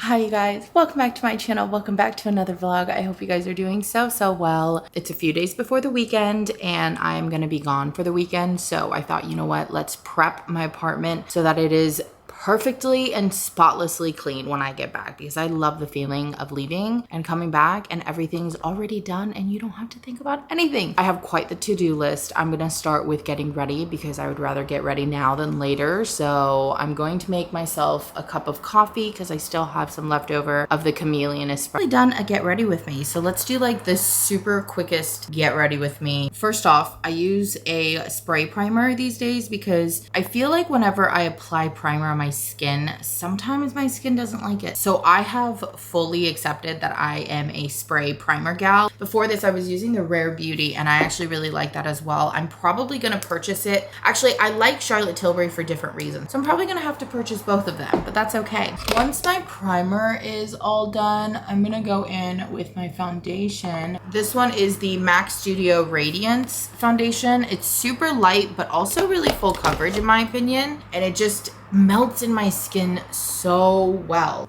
Hi you guys, welcome back to my channel. Welcome back to another vlog. I hope you guys are doing so well. It's a few days before the weekend and I'm gonna be gone for the weekend. So I thought, you know what, let's prep my apartment so that it is perfectly and spotlessly clean when I get back, because I love the feeling of leaving and coming back and everything's already done and you don't have to think about anything. I have quite the to-do list. I'm gonna start with getting ready because I would rather get ready now than later. So I'm going to make myself a cup of coffee because I still have some leftover of the chameleon espresso. Done a get ready with me. So let's do like the super quickest get ready with me. First off, I use a spray primer these days because I feel like whenever I apply primer on my skin, sometimes my skin doesn't like it. So I have fully accepted that I am a spray primer gal. Before this, I was using the Rare Beauty and I actually really like that as well. I'm probably gonna purchase it. Actually, I like Charlotte Tilbury for different reasons. So I'm probably gonna have to purchase both of them, but that's okay. Once my primer is all done, I'm gonna go in with my foundation. This one is the MAC Studio Radiance foundation. It's super light, but also really full coverage in my opinion. And it just melts in my skin so well.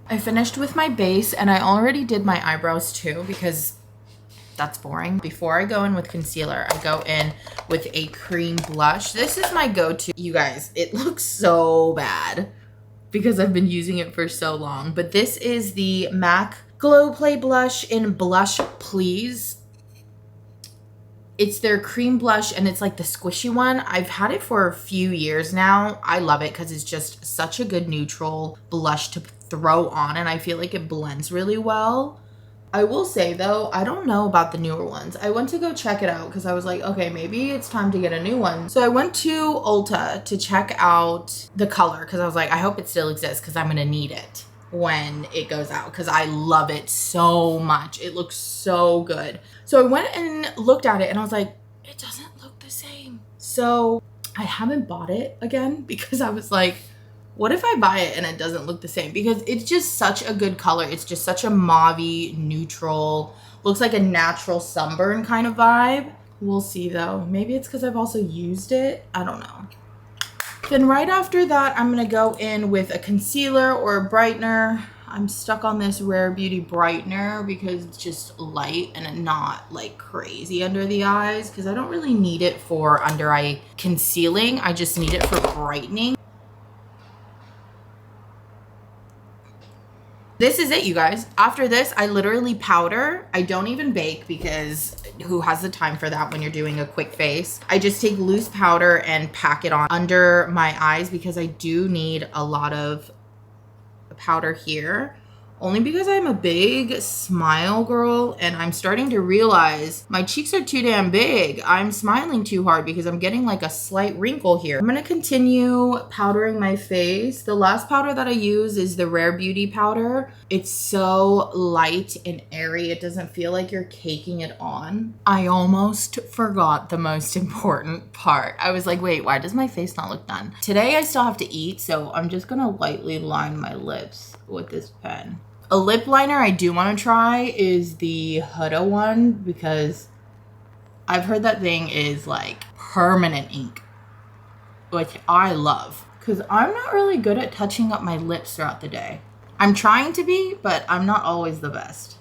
I finished with my base and I already did my eyebrows too because that's boring. Before I go in with concealer, I go in with a cream blush. This is my go-to. You guys, it looks so bad because I've been using it for so long. But this is the MAC Glow Play Blush in Blush Please. It's their cream blush and it's like the squishy one. I've had it for a few years now. I love it because it's just such a good neutral blush to throw on and I feel like it blends really well. I will say though, I don't know about the newer ones. I went to go check it out because I was like, okay, maybe it's time to get a new one. So I went to Ulta to check out the color because I was like, I hope it still exists because I'm gonna need it when it goes out because I love it so much. It looks so good. So I went and looked at it and I was like, it doesn't look the same. So I haven't bought it again because I was like, what if I buy it and it doesn't look the same? Because it's just such a good color. It's just such a mauve-y, neutral, looks like a natural sunburn kind of vibe. We'll see though. Maybe it's because I've also used it. I don't know. Then right after that, I'm gonna go in with a concealer or a brightener. I'm stuck on this Rare Beauty brightener because it's just light and not like crazy under the eyes because I don't really need it for under eye concealing. I just need it for brightening. This is it, you guys. After this, I literally powder. I don't even bake because who has the time for that when you're doing a quick face? I just take loose powder and pack it on under my eyes because I do need a lot of powder here. Only because I'm a big smile girl and I'm starting to realize my cheeks are too damn big. I'm smiling too hard because I'm getting like a slight wrinkle here. I'm gonna continue powdering my face. The last powder that I use is the Rare Beauty powder. It's so light and airy. It doesn't feel like you're caking it on. I almost forgot the most important part. I was like, wait, why does my face not look done? Today I still have to eat, so I'm just gonna lightly line my lips with this pen. A lip liner I do want to try is the Huda one because I've heard that thing is like permanent ink, which I love because I'm not really good at touching up my lips throughout the day. I'm trying to be, but I'm not always the best.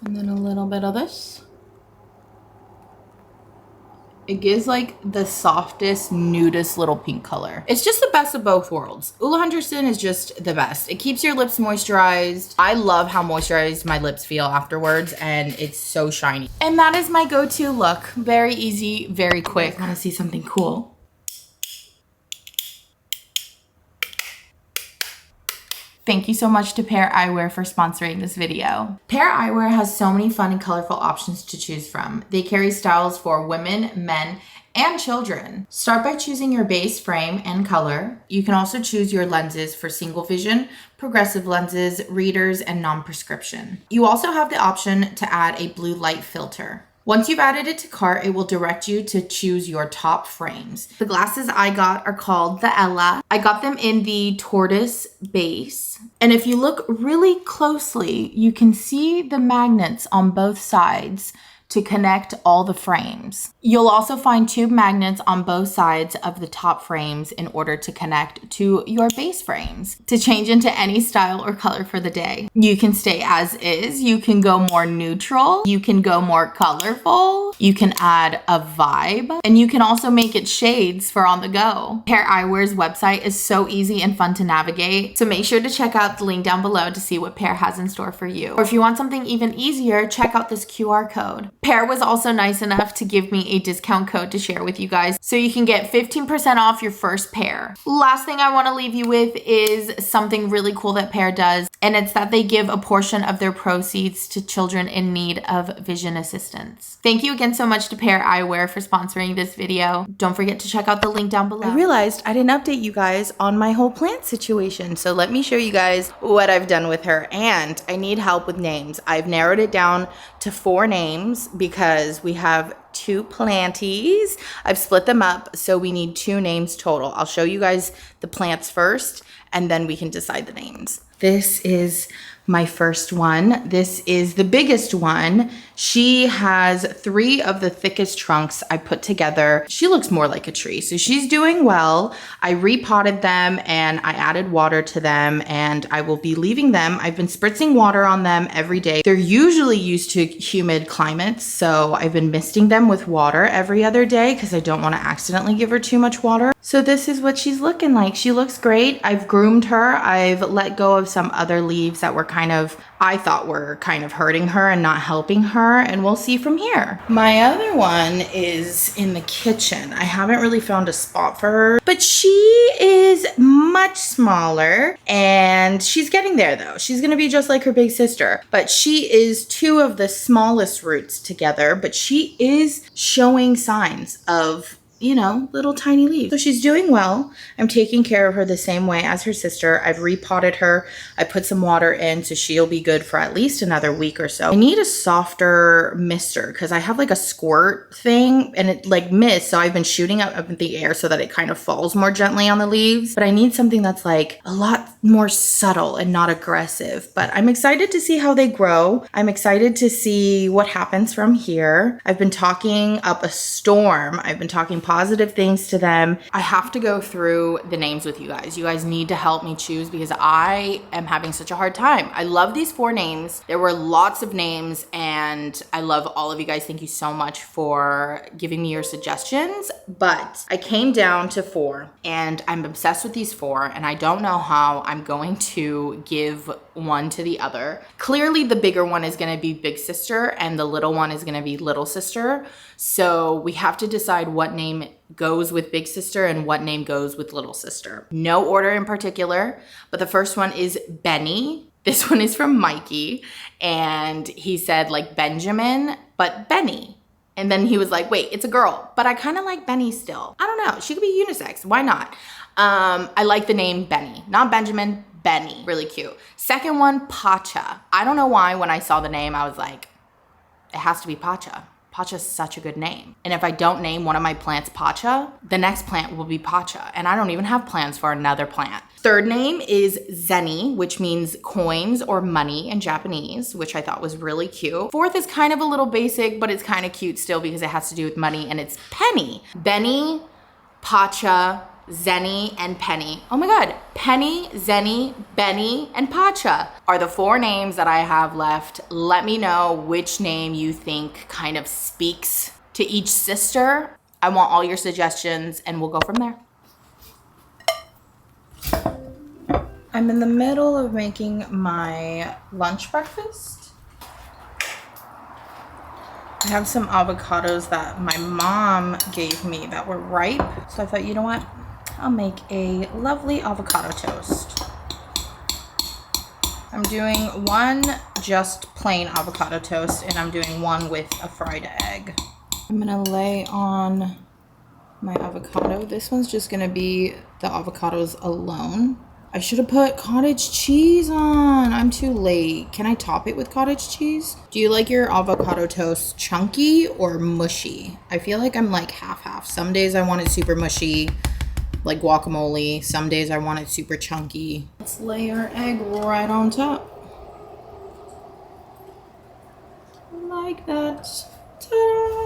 And then a little bit of this. It gives like the softest, nudist little pink color. It's just the best of both worlds. Ula Henderson is just the best. It keeps your lips moisturized. I love how moisturized my lips feel afterwards and it's so shiny. And that is my go-to look. Very easy, very quick. Want to see something cool? Thank you so much to Pair Eyewear for sponsoring this video. Pair Eyewear has so many fun and colorful options to choose from. They carry styles for women, men, and children. Start by choosing your base frame and color. You can also choose your lenses for single vision, progressive lenses, readers, and non-prescription. You also have the option to add a blue light filter. Once you've added it to cart, it will direct you to choose your top frames. The glasses I got are called the Ella. I got them in the tortoise base. And if you look really closely, you can see the magnets on both sides to connect all the frames. You'll also find tube magnets on both sides of the top frames in order to connect to your base frames to change into any style or color for the day. You can stay as is, you can go more neutral, you can go more colorful, you can add a vibe, and you can also make it shades for on the go. Pair Eyewear's website is so easy and fun to navigate, so make sure to check out the link down below to see what Pair has in store for you. Or if you want something even easier, check out this QR code. Pair was also nice enough to give me a discount code to share with you guys, so you can get 15% off your first pair. Last thing I want to leave you with is something really cool that Pair does, and it's that they give a portion of their proceeds to children in need of vision assistance. Thank you again so much to Pair Eyewear for sponsoring this video. Don't forget to check out the link down below. I realized I didn't update you guys on my whole plant situation, so let me show you guys what I've done with her, and I need help with names. I've narrowed it down to 4 names because we have 2 planties. I've split them up, so we need 2 names total. I'll show you guys the plants first, and then we can decide the names. This is my first one. This is the biggest one. She has 3 of the thickest trunks I put together. She looks more like a tree, so she's doing well. I repotted them and I added water to them, and I will be leaving them. I've been spritzing water on them every day. They're usually used to humid climates, so I've been misting them with water every other day because I don't want to accidentally give her too much water. So this is what she's looking like. She looks great. I've groomed her. I've let go of some other leaves that were I thought were kind of hurting her and not helping her, and we'll see from here. My other one is in the kitchen. I haven't really found a spot for her, but she is much smaller and she's getting there though. She's gonna be just like her big sister, but she is 2 of the smallest roots together, but she is showing signs of, you know, little tiny leaves. So she's doing well. I'm taking care of her the same way as her sister. I've repotted her. I put some water in, so she'll be good for at least another week or so. I need a softer mister because I have like a squirt thing and it like mists. So I've been shooting up in the air so that it kind of falls more gently on the leaves. But I need something that's like a lot more subtle and not aggressive. But I'm excited to see how they grow. I'm excited to see what happens from here. I've been talking up a storm. I've been talking positive things to them. I have to go through the names with you guys. You guys need to help me choose because I am having such a hard time. I love these 4 names. There were lots of names and I love all of you guys. Thank you so much for giving me your suggestions, but I came down to 4 and I'm obsessed with these 4 and I don't know how I'm going to give one to the other. Clearly the bigger one is going to be big sister and the little one is going to be little sister. So we have to decide what name goes with big sister and what name goes with little sister. No order in particular, but the first one is Benny. This one is from Mikey and he said like Benjamin, but Benny. And then he was like, wait, it's a girl, but I kind of like Benny still. I don't know. She could be unisex. Why not? I like the name Benny, not Benjamin, Benny. Really cute. Second one, Pacha. I don't know why when I saw the name, I was like, it has to be Pacha. Pacha's such a good name. And if I don't name one of my plants Pacha, the next plant will be Pacha. And I don't even have plans for another plant. Third name is Zenny, which means coins or money in Japanese, which I thought was really cute. Fourth is kind of a little basic, but it's kind of cute still because it has to do with money, and it's Penny. Benny, Pacha, Zenny, and Penny. Oh my God, Penny, Zenny, Benny, and Pacha are the 4 names that I have left. Let me know which name you think kind of speaks to each sister. I want all your suggestions and we'll go from there. I'm in the middle of making my lunch breakfast. I have some avocados that my mom gave me that were ripe. So I thought, you know what? I'll make a lovely avocado toast. I'm doing one just plain avocado toast and I'm doing one with a fried egg. I'm gonna lay on my avocado. This one's just gonna be the avocados alone. I should have put cottage cheese on. I'm too late. Can I top it with cottage cheese? Do you like your avocado toast chunky or mushy? I feel like I'm like half-half. Some days I want it super mushy, like guacamole. Some days I want it super chunky. Let's lay our egg right on top. Like that. Ta-da!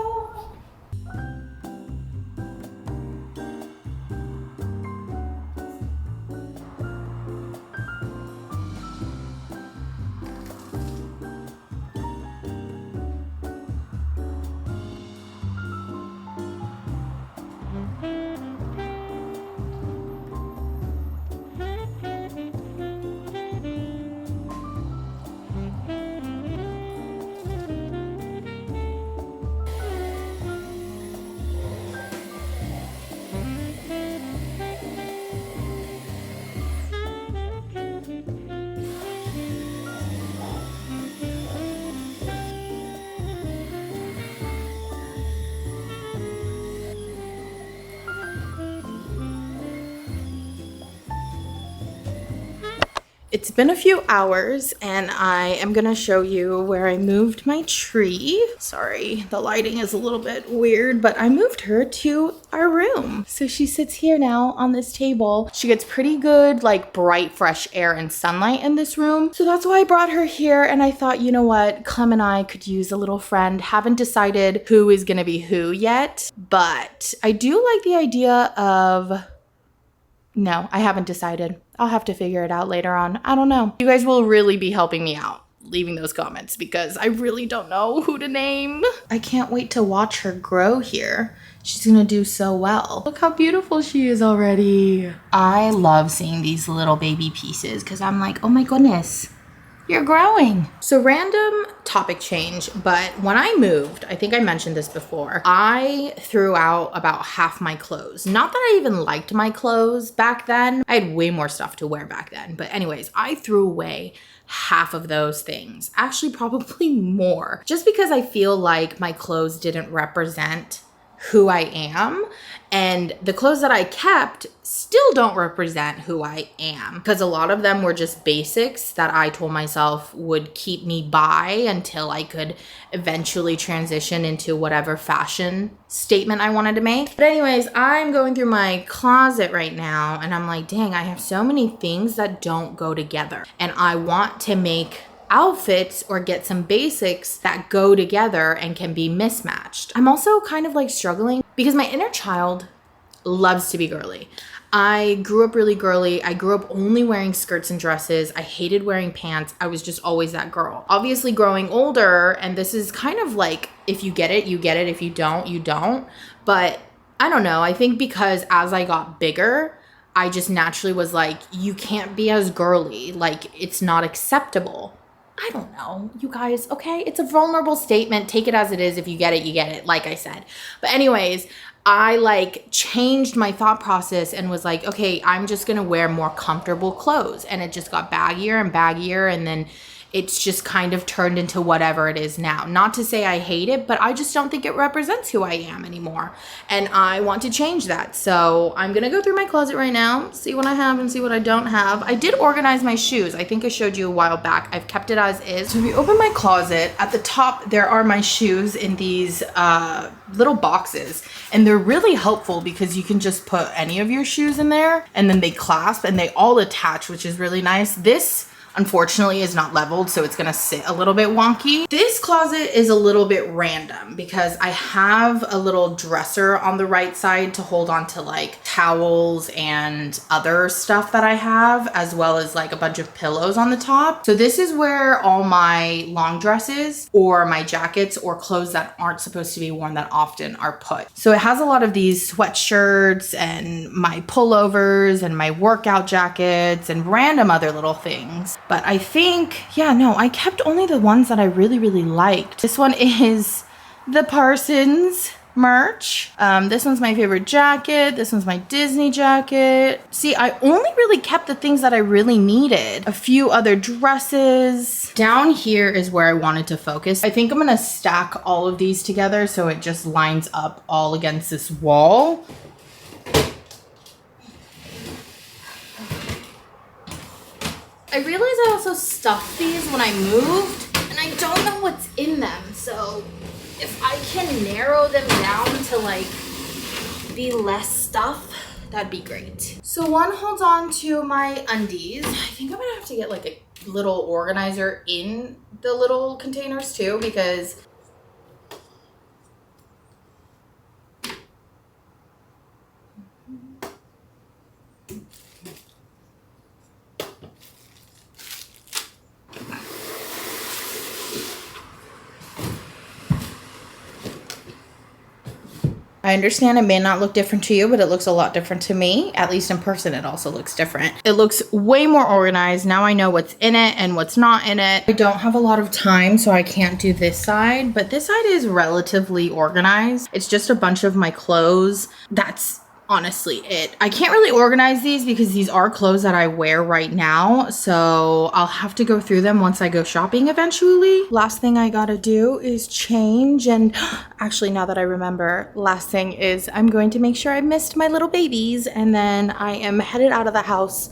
It's been a few hours and I am gonna show you where I moved my tree. Sorry, the lighting is a little bit weird, but I moved her to our room. So she sits here now on this table. She gets pretty good, like bright, fresh air and sunlight in this room. So that's why I brought her here. And I thought, you know what, Clem and I could use a little friend. Haven't decided who is gonna be who yet, but I do like the idea of, no, I haven't decided. I'll have to figure it out later on. I don't know. You guys will really be helping me out leaving those comments because I really don't know who to name. I can't wait to watch her grow here. She's gonna do so well. Look how beautiful she is already. I love seeing these little baby pieces because I'm like, oh my goodness, you're growing. So random topic change, but when I moved, I think I mentioned this before, I threw out about half my clothes. Not that I even liked my clothes back then. I had way more stuff to wear back then. But anyways, I threw away half of those things. Actually, probably more. Just because I feel like my clothes didn't represent who I am. And the clothes that I kept still don't represent who I am because a lot of them were just basics that I told myself would keep me by until I could eventually transition into whatever fashion statement I wanted to make. But anyways, I'm going through my closet right now and I'm like, dang, I have so many things that don't go together. And I want to make outfits or get some basics that go together and can be mismatched. I'm also kind of like struggling because my inner child loves to be girly. I grew up really girly. I grew up only wearing skirts and dresses. I hated wearing pants. I was just always that girl. Obviously growing older, and this is kind of like, if you get it, you get it. If you don't, you don't. But I don't know. I think because as I got bigger, I just naturally was like, you can't be as girly. Like, it's not acceptable. I don't know, you guys, okay? It's a vulnerable statement. Take it as it is. If you get it, you get it, like I said. But anyways, I like changed my thought process and was like, okay, I'm just gonna wear more comfortable clothes. And it just got baggier and baggier. And then it's just kind of turned into whatever it is now. Not to say I hate it, but I just don't think it represents who I am anymore. And I want to change that. So I'm gonna go through my closet right now, see what I have and see what I don't have. I did organize my shoes. I think I showed you a while back. I've kept it as is. So if you open my closet, at the top, there are my shoes in these little boxes. And they're really helpful because you can just put any of your shoes in there and then they clasp and they all attach, which is really nice. This, unfortunately, is not leveled, so it's gonna sit a little bit wonky. This closet is a little bit random because I have a little dresser on the right side to hold on to like towels and other stuff that I have, as well as like a bunch of pillows on the top. So this is where all my long dresses or my jackets or clothes that aren't supposed to be worn that often are put. So it has a lot of these sweatshirts and my pullovers and my workout jackets and random other little things. But I think, yeah, no, I kept only the ones that I really, really liked. This one is the Parsons merch. This one's my favorite jacket. This one's my Disney jacket. See, I only really kept the things that I really needed. A few other dresses. Down here is where I wanted to focus. I think I'm gonna stack all of these together so it just lines up all against this wall. realized I also stuffed these when I moved, and I don't know what's in them. So if I can narrow them down to like be less stuff, that'd be great. So one holds on to my undies. I think I'm gonna have to get like a little organizer in the little containers too, because I understand it may not look different to you, but it looks a lot different to me. At least in person, it also looks different. It looks way more organized. Now I know what's in it and what's not in it. I don't have a lot of time, so I can't do this side, but this side is relatively organized. It's just a bunch of my clothes. That's honestly it. I can't really organize these because these are clothes that I wear right now, so I'll have to go through them once I go shopping eventually. Last thing I gotta do is change, and actually now that I remember, last thing is I'm going to make sure I missed my little babies, and then I am headed out of the house.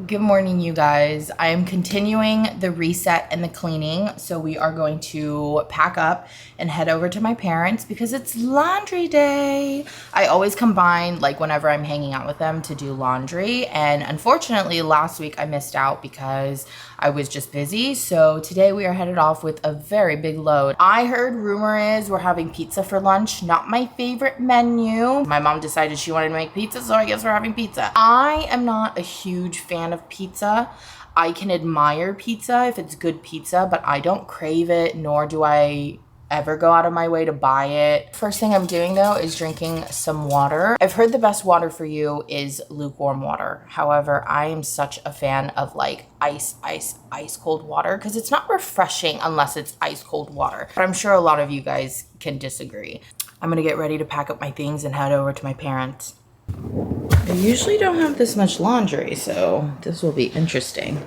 Good morning, you guys. I am continuing the reset and the cleaning. So we are going to pack up and head over to my parents because it's laundry day. I always combine like whenever I'm hanging out with them to do laundry. And unfortunately last week I missed out because I was just busy. So today we are headed off with a very big load. I heard rumor is we're having pizza for lunch. Not my favorite menu. My mom decided she wanted to make pizza, so I guess we're having pizza. I am not a huge fan of pizza. I can admire pizza if it's good pizza, but I don't crave it, nor do I ever go out of my way to buy it. First thing I'm doing though is drinking some water. I've heard the best water for you is lukewarm water. However, I am such a fan of like ice cold water because it's not refreshing unless it's ice cold water. But I'm sure a lot of you guys can disagree. I'm gonna get ready to pack up my things and head over to my parents. I usually don't have this much laundry, so this will be interesting.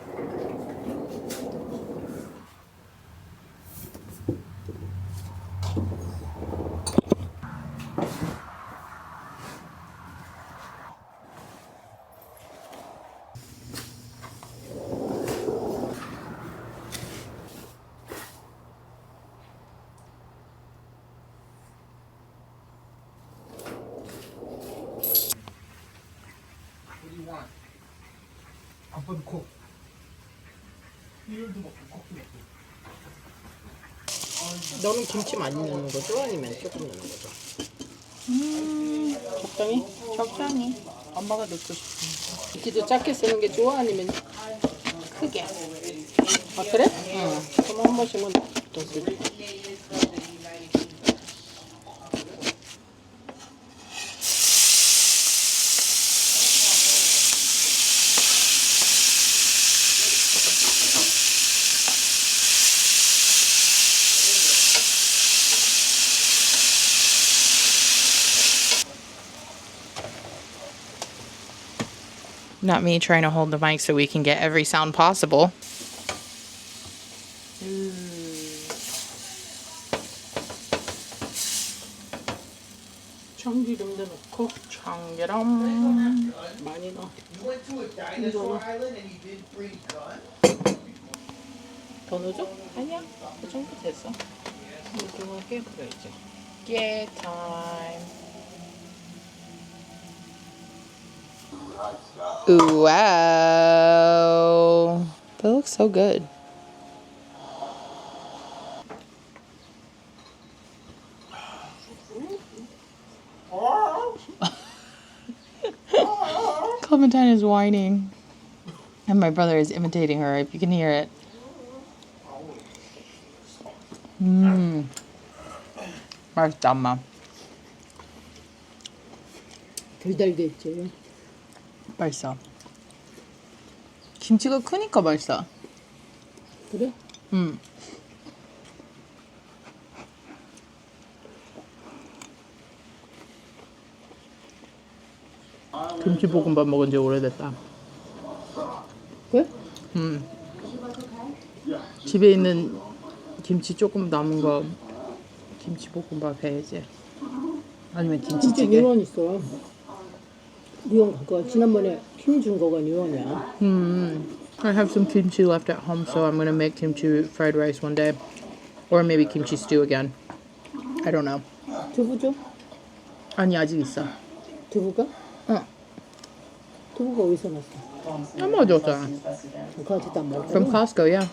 너는 김치 많이 넣는 거죠? 아니면 조금 넣는 거죠? 적당히? 적당히. 엄마가 넣고 싶으니까. 김치도 작게 쓰는 게 좋아? 아니면 크게. 아 그래? 응. 그럼 한 번씩은 더 쓰지. Not me trying to hold the mic so we can get every sound possible. 참기름도 넣고 참기름 많이 넣어. 더 넣어줘? 아니야. 그 정도 됐어. 이렇게 그래야지. Get time. Ooh, wow. That looks so good. Clementine is whining. And my brother is imitating her, if you can hear it. 맛있다, 엄마. 덜 달겠지. 맛있어. 김치가 크니까 맛있어. 그래? 김치볶음밥 먹은 지 오래됐다. 그래? 집에 있는 김치 조금 남은 거 김치볶음밥 해야지. 아니면 진짜 김치찌개. 유언 있어. 유언 그거 지난번에 킴 준 거가 유언이야. I have some kimchi left at home, so I'm gonna make kimchi fried rice one day, or maybe kimchi stew again. I don't know. 두부 줘? 아니 아직 있어. 두부가? 응. 두부가 어디서 났어? 엄마 줬잖아. 그거 아직도 안 먹었어. From Costco, yeah.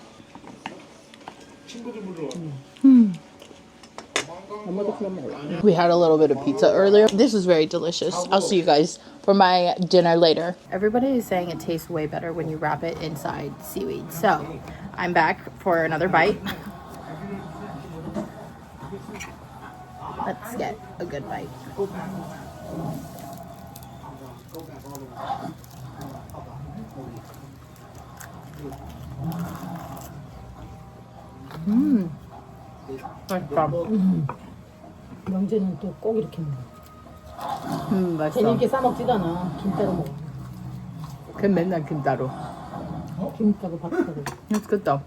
엄마도 그만 먹을래. We had a little bit of pizza earlier. This is very delicious. I'll see you guys for my dinner later. Everybody is saying it tastes way better when you wrap it inside seaweed. So I'm back for another bite. Let's get a good bite. 맛있다. 명재는 또 꼭 이렇게 먹어. 맛있어. 쟤는 이렇게 싸먹지도 않아. 김 따로 먹어. 걔 맨날 김따로. 김 따로 밥 따로. It's good though.